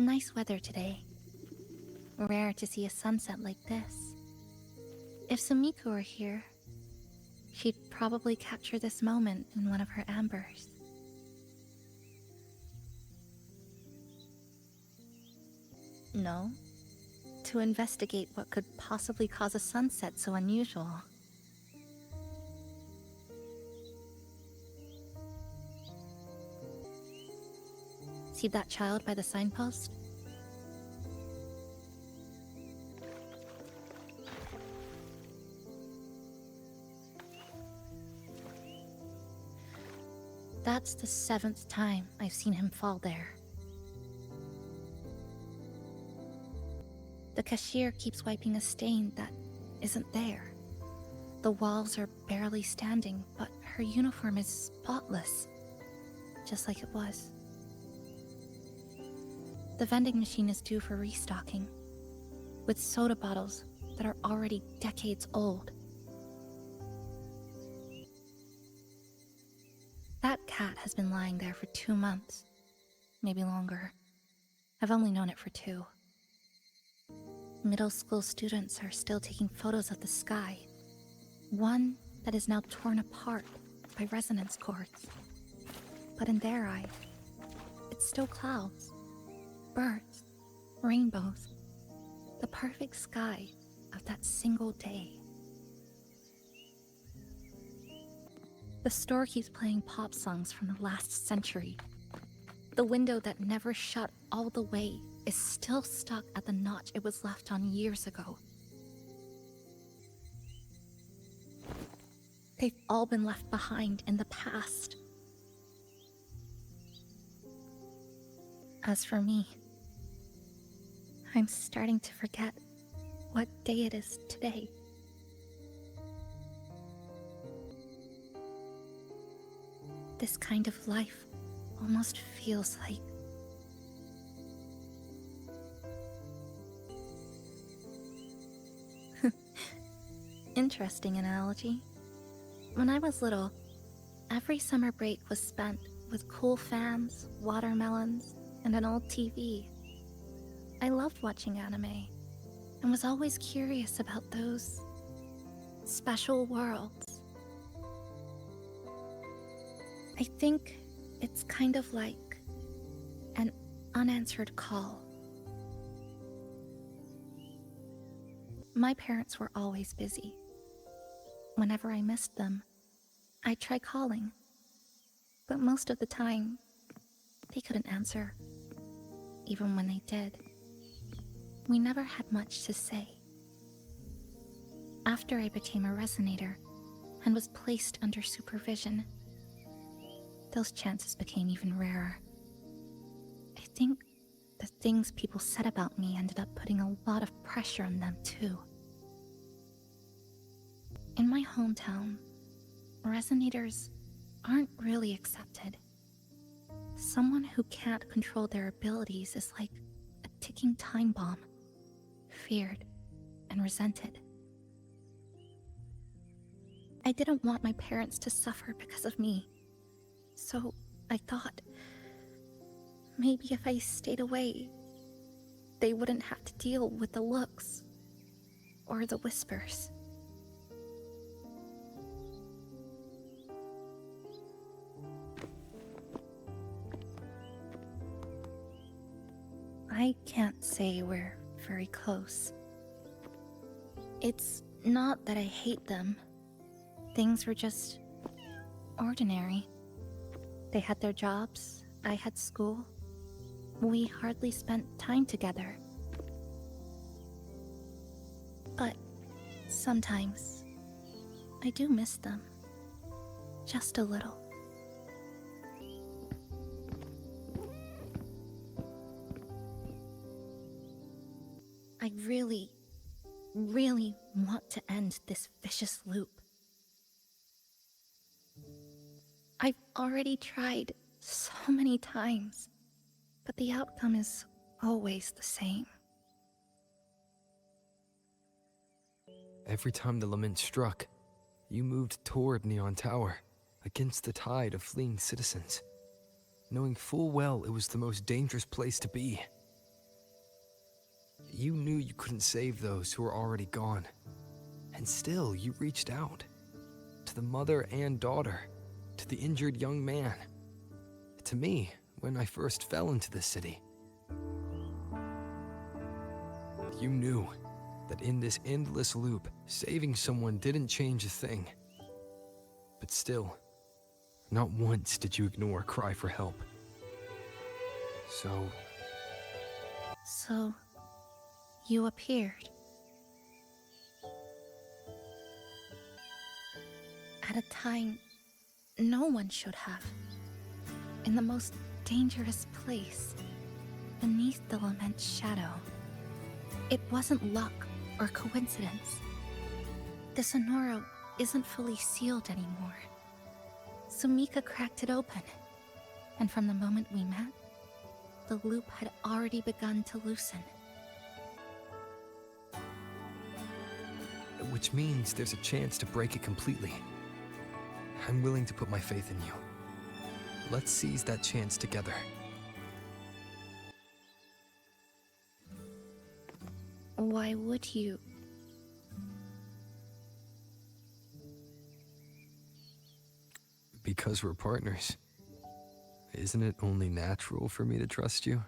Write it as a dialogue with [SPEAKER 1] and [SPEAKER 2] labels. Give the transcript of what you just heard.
[SPEAKER 1] Nice weather today. Rare to see a sunset like this. If Sumiko were here, she'd probably capture this moment in one of her ambers. No, to investigate what could possibly cause a sunset so unusual. See that child by the signpost? That's the 7th time I've seen him fall there. The cashier keeps wiping a stain that isn't there. The walls are barely standing, but her uniform is spotless, just like it was. The vending machine is due for restocking, with soda bottles that are already decades old. That cat has been lying there for 2 months, maybe longer. I've only known it for 2. Middle school students are still taking photos of the sky, one that is now torn apart by resonance cords. But in their eye, it's still clouds, birds, rainbows, the perfect sky of that single day. The store keeps playing pop songs from the last century. The window that never shut all the way is still stuck at the notch it was left on years ago. They've all been left behind in the past. As for me, I'm starting to forget what day it is today. This kind of life almost feels like interesting analogy. When I was little, every summer break was spent with cool fans, watermelons, and an old TV. I loved watching anime and was always curious about those special worlds. I think it's kind of like an unanswered call. My parents were always busy. Whenever I missed them, I'd try calling, but most of the time, they couldn't answer, even when they did. We never had much to say. After I became a resonator and was placed under supervision, those chances became even rarer. I think the things people said about me ended up putting a lot of pressure on them too. In my hometown, resonators aren't really accepted. Someone who can't control their abilities is like a ticking time bomb, feared and resented. I didn't want my parents to suffer because of me, so I thought maybe if I stayed away, they wouldn't have to deal with the looks or the whispers. I can't say we're very close. It's not that I hate them. Things were just ordinary. They had their jobs, I had school. We hardly spent time together. But sometimes I do miss them. Just a little. I really want to end this vicious loop. I've already tried so many times, but the outcome is always the same.
[SPEAKER 2] Every time the lament struck, you moved toward Neon Tower, against the tide of fleeing citizens, knowing full well it was the most dangerous place to be. You knew you couldn't save those who were already gone. And still, you reached out. To the mother and daughter. To the injured young man. To me, when I first fell into the city. You knew that in this endless loop, saving someone didn't change a thing. But still, not once did you ignore a cry for help. So,
[SPEAKER 1] you appeared. At a time no one should have. In the most dangerous place, beneath the lament's shadow. It wasn't luck or coincidence. The Sonoro isn't fully sealed anymore. Sumika cracked it open, and from the moment we met, the loop had already begun to loosen.
[SPEAKER 2] which means there's a chance to break it completely. I'm willing to put my faith in you. Let's seize that chance together.
[SPEAKER 1] Why would you?
[SPEAKER 2] Because we're partners. Isn't it only natural for me to trust you?